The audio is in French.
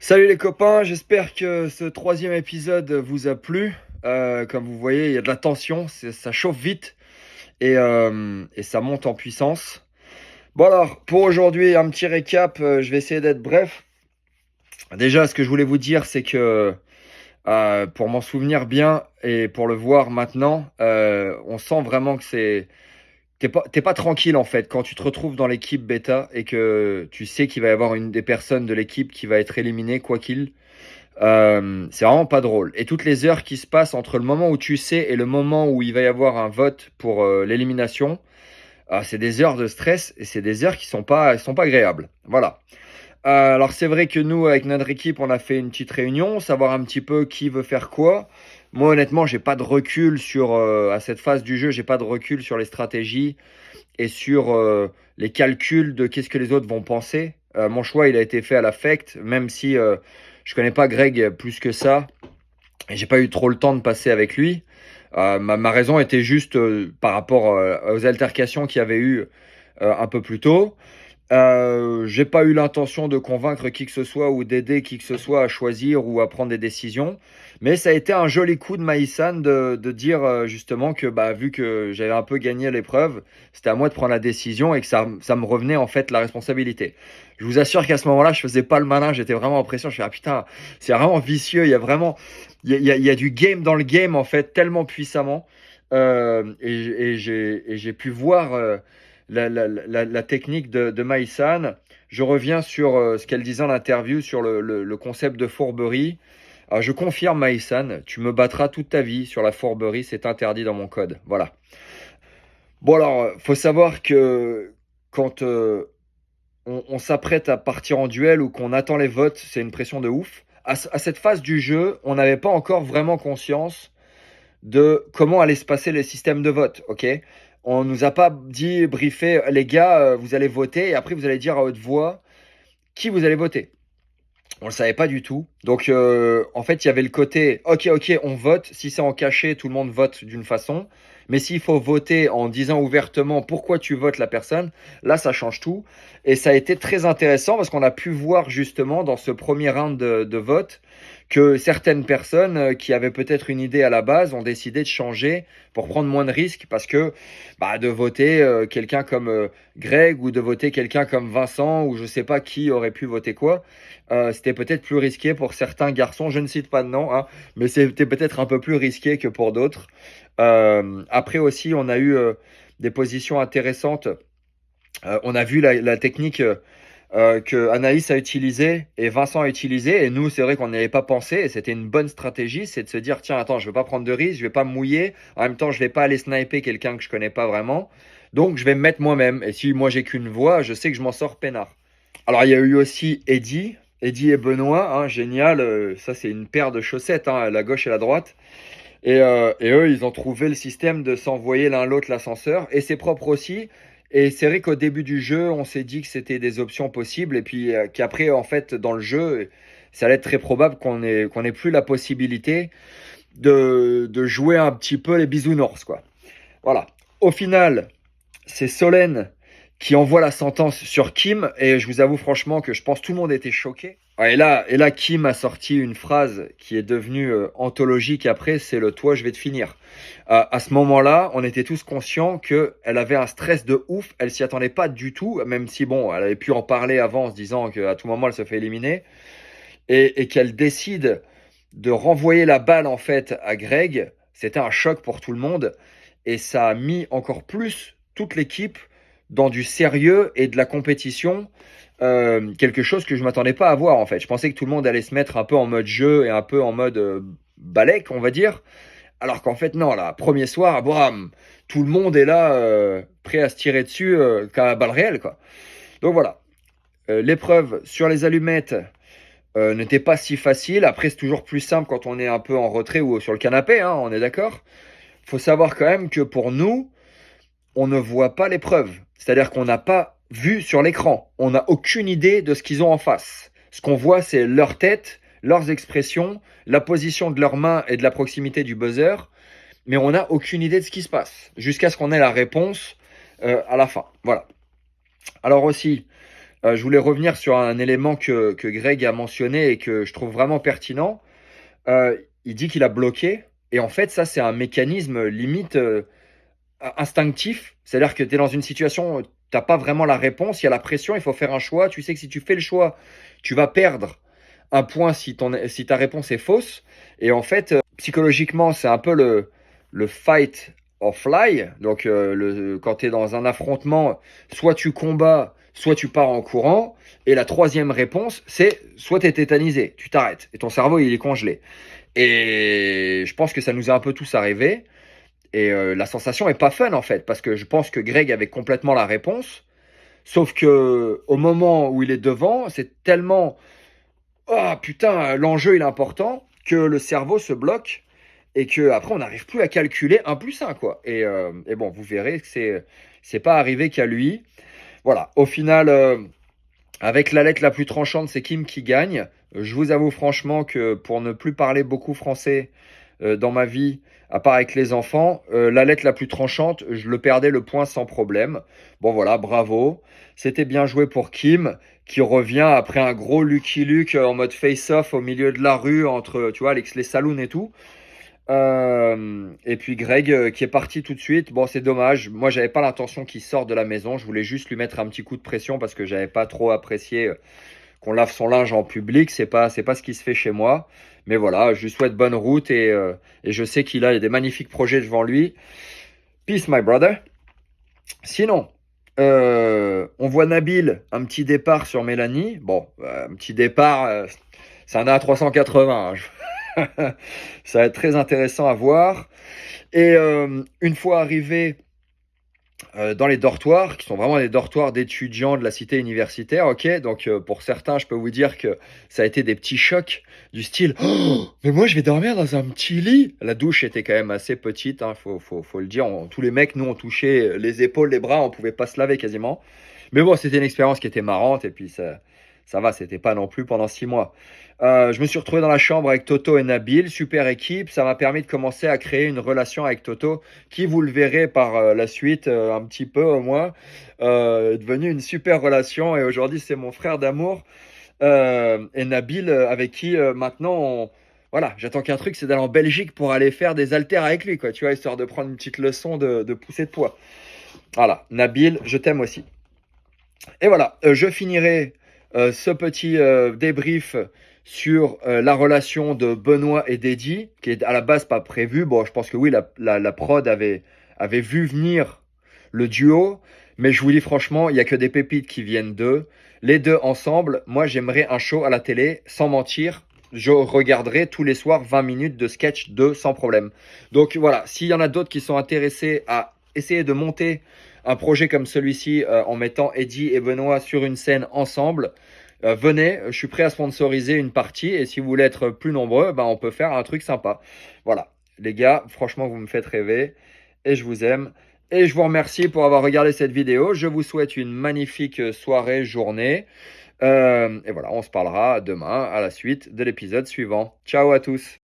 Salut les copains, j'espère que ce troisième épisode vous a plu. Comme vous voyez, il y a de la tension, ça chauffe vite et ça monte en puissance. Bon alors, pour aujourd'hui, un petit récap, je vais essayer d'être bref. Déjà, ce que je voulais vous dire, c'est que pour m'en souvenir bien et pour le voir maintenant, on sent vraiment que t'es pas tranquille en fait quand tu te retrouves dans l'équipe bêta et que tu sais qu'il va y avoir une des personnes de l'équipe qui va être éliminée quoi qu'il. C'est vraiment pas drôle. Et toutes les heures qui se passent entre le moment où tu sais et le moment où il va y avoir un vote pour l'élimination, c'est des heures de stress et c'est des heures qui sont pas agréables. Voilà. Alors c'est vrai que nous, avec notre équipe, on a fait une petite réunion, savoir un petit peu qui veut faire quoi. Moi, honnêtement, j'ai pas de recul sur à cette phase du jeu, j'ai pas de recul sur les stratégies et sur les calculs de qu'est-ce que les autres vont penser. Mon choix, il a été fait à l'affect, même si je connais pas Greg plus que ça. Et j'ai pas eu trop le temps de passer avec lui. Ma raison était juste par rapport aux altercations qu'il y avait eu un peu plus tôt. J'ai pas eu l'intention de convaincre qui que ce soit ou d'aider qui que ce soit à choisir ou à prendre des décisions. Mais ça a été un joli coup de Maïsan de dire justement que bah, vu que j'avais un peu gagné l'épreuve, c'était à moi de prendre la décision et que ça me revenait en fait la responsabilité. Je vous assure qu'à ce moment-là, je faisais pas le malin, j'étais vraiment en pression. Je fais ah putain, c'est vraiment vicieux. Il y a vraiment, il y a du game dans le game en fait tellement puissamment. Et j'ai pu voir. La technique de Maïsan. Je reviens sur ce qu'elle disait en interview sur le concept de fourberie. Alors, je confirme, Maïsan, tu me battras toute ta vie sur la fourberie, c'est interdit dans mon code. Voilà. Bon, alors, faut savoir que quand on s'apprête à partir en duel ou qu'on attend les votes, c'est une pression de ouf. À cette phase du jeu, on n'avait pas encore vraiment conscience de comment allait se passer le système de vote, ok? On nous a pas dit, briefé, les gars, vous allez voter et après vous allez dire à haute voix qui vous allez voter. On le savait pas du tout. Donc en fait, il y avait le côté, ok, on vote. Si c'est en cachet, tout le monde vote d'une façon. Mais s'il faut voter en disant ouvertement pourquoi tu votes la personne, là, ça change tout. Et ça a été très intéressant parce qu'on a pu voir justement dans ce premier round de vote que certaines personnes qui avaient peut-être une idée à la base ont décidé de changer pour prendre moins de risques parce que bah, de voter quelqu'un comme Greg ou de voter quelqu'un comme Vincent ou je sais pas qui aurait pu voter quoi, c'était peut-être plus risqué pour certains garçons. Je ne cite pas de nom, hein, mais c'était peut-être un peu plus risqué que pour d'autres. Après aussi, on a eu des positions intéressantes. On a vu la technique que Anaïs a utilisée et Vincent a utilisée. Et nous, c'est vrai qu'on n'y avait pas pensé. Et c'était une bonne stratégie, c'est de se dire, tiens, attends, je ne vais pas prendre de risque, je ne vais pas me mouiller. En même temps, je ne vais pas aller sniper quelqu'un que je ne connais pas vraiment. Donc, je vais me mettre moi-même. Et si moi, j'ai qu'une voix, je sais que je m'en sors peinard. Alors, il y a eu aussi Eddie et Benoît, hein, génial. Ça, c'est une paire de chaussettes, hein, la gauche et la droite. Et eux, ils ont trouvé le système de s'envoyer l'un l'autre l'ascenseur. Et c'est propre aussi. Et c'est vrai qu'au début du jeu, on s'est dit que c'était des options possibles. Et puis qu'après, en fait, dans le jeu, ça allait être très probable qu'on ait plus la possibilité de jouer un petit peu les bisounours, quoi. Voilà. Au final, c'est Solène qui envoie la sentence sur Kim. Et je vous avoue franchement que je pense que tout le monde était choqué. Ouais, et là, Kim a sorti une phrase qui est devenue anthologique après, c'est le toi, je vais te finir. À ce moment-là, on était tous conscients qu'elle avait un stress de ouf. Elle s'y attendait pas du tout, même si bon, elle avait pu en parler avant en se disant qu'à tout moment elle se fait éliminer. Et qu'elle décide de renvoyer la balle en fait à Greg. C'était un choc pour tout le monde. Et ça a mis encore plus toute l'équipe dans du sérieux et de la compétition. Quelque chose que je m'attendais pas à voir en fait. Je pensais que tout le monde allait se mettre un peu en mode jeu et un peu en mode balèque, on va dire. Alors qu'en fait, non, là, premier soir, bam, tout le monde est là, prêt à se tirer dessus, qu'à la balle réelle, quoi. Donc voilà. L'épreuve sur les allumettes n'était pas si facile. Après, c'est toujours plus simple quand on est un peu en retrait ou sur le canapé, hein, on est d'accord. Faut savoir quand même que pour nous, on ne voit pas l'épreuve. C'est-à-dire qu'on n'a pas vu sur l'écran. On n'a aucune idée de ce qu'ils ont en face. Ce qu'on voit, c'est leur tête, leurs expressions, la position de leurs mains et de la proximité du buzzer. Mais on n'a aucune idée de ce qui se passe. Jusqu'à ce qu'on ait la réponse à la fin. Voilà. Alors aussi, Je voulais revenir sur un élément que Greg a mentionné et que je trouve vraiment pertinent. Il dit qu'il a bloqué. Et en fait, ça, c'est un mécanisme limite instinctif. C'est-à-dire que tu es dans une situation, tu n'as pas vraiment la réponse, il y a la pression, il faut faire un choix. Tu sais que si tu fais le choix, tu vas perdre un point si ta réponse est fausse. Et en fait, psychologiquement, c'est un peu le fight or fly. Donc, quand tu es dans un affrontement, soit tu combats, soit tu pars en courant. Et la troisième réponse, c'est soit tu es tétanisé, tu t'arrêtes. Et ton cerveau, il est congelé. Et je pense que ça nous est un peu tous arrivé. Et la sensation est pas fun en fait, parce que je pense que Greg avait complètement la réponse. Sauf que au moment où il est devant, c'est tellement oh putain, l'enjeu il est important que le cerveau se bloque et que après on n'arrive plus à calculer un plus un quoi. Et bon, vous verrez que c'est pas arrivé qu'à lui. Voilà. Au final, avec la lettre la plus tranchante, c'est Kim qui gagne. Je vous avoue franchement que pour ne plus parler beaucoup français dans ma vie, à part avec les enfants, la lettre la plus tranchante, je le perdais le point sans problème. Bon voilà, bravo. C'était bien joué pour Kim, qui revient après un gros Lucky Luke en mode face-off au milieu de la rue entre, tu vois, les saloons et tout. Et puis Greg qui est parti tout de suite. Bon, c'est dommage. Moi, j'avais pas l'intention qu'il sorte de la maison. Je voulais juste lui mettre un petit coup de pression parce que j'avais pas trop apprécié qu'on lave son linge en public. C'est pas ce qui se fait chez moi. Mais voilà, je lui souhaite bonne route et je sais qu'il a des magnifiques projets devant lui. Peace, my brother. Sinon, on voit Nabil, un petit départ sur Mélanie. Bon, un petit départ, c'est un A380. Ça va être très intéressant à voir. Et une fois arrivé dans les dortoirs, qui sont vraiment les dortoirs d'étudiants de la cité universitaire, ok. Donc pour certains, je peux vous dire que ça a été des petits chocs du style, oh, mais moi je vais dormir dans un petit lit. La douche était quand même assez petite, hein, faut le dire. Tous les mecs, nous, on touchait les épaules, les bras, on pouvait pas se laver quasiment. Mais bon, c'était une expérience qui était marrante et puis ça va, c'était pas non plus pendant 6 mois. Je me suis retrouvé dans la chambre avec Toto et Nabil, super équipe. Ça m'a permis de commencer à créer une relation avec Toto, qui, vous le verrez par la suite, un petit peu au moins, est devenue une super relation. Et aujourd'hui, c'est mon frère d'amour. Et Nabil, avec qui maintenant, voilà, j'attends qu'un truc, c'est d'aller en Belgique pour aller faire des haltères avec lui, quoi, tu vois, histoire de prendre une petite leçon de pousser de poids. Voilà, Nabil, je t'aime aussi. Et voilà, je finirai ce petit débrief sur la relation de Benoît et d'Eddie, qui est à la base pas prévue. Bon, je pense que oui, la prod avait vu venir le duo, mais je vous dis franchement, il n'y a que des pépites qui viennent d'eux. Les deux ensemble, moi j'aimerais un show à la télé, sans mentir. Je regarderai tous les soirs 20 minutes de sketch d'eux sans problème. Donc voilà, s'il y en a d'autres qui sont intéressés à essayer de monter un projet comme celui-ci en mettant Eddie et Benoît sur une scène ensemble, venez, je suis prêt à sponsoriser une partie et si vous voulez être plus nombreux, on peut faire un truc sympa. Voilà, les gars, franchement, vous me faites rêver et je vous aime. Et je vous remercie pour avoir regardé cette vidéo. Je vous souhaite une magnifique soirée, journée. Et voilà, on se parlera demain à la suite de l'épisode suivant. Ciao à tous.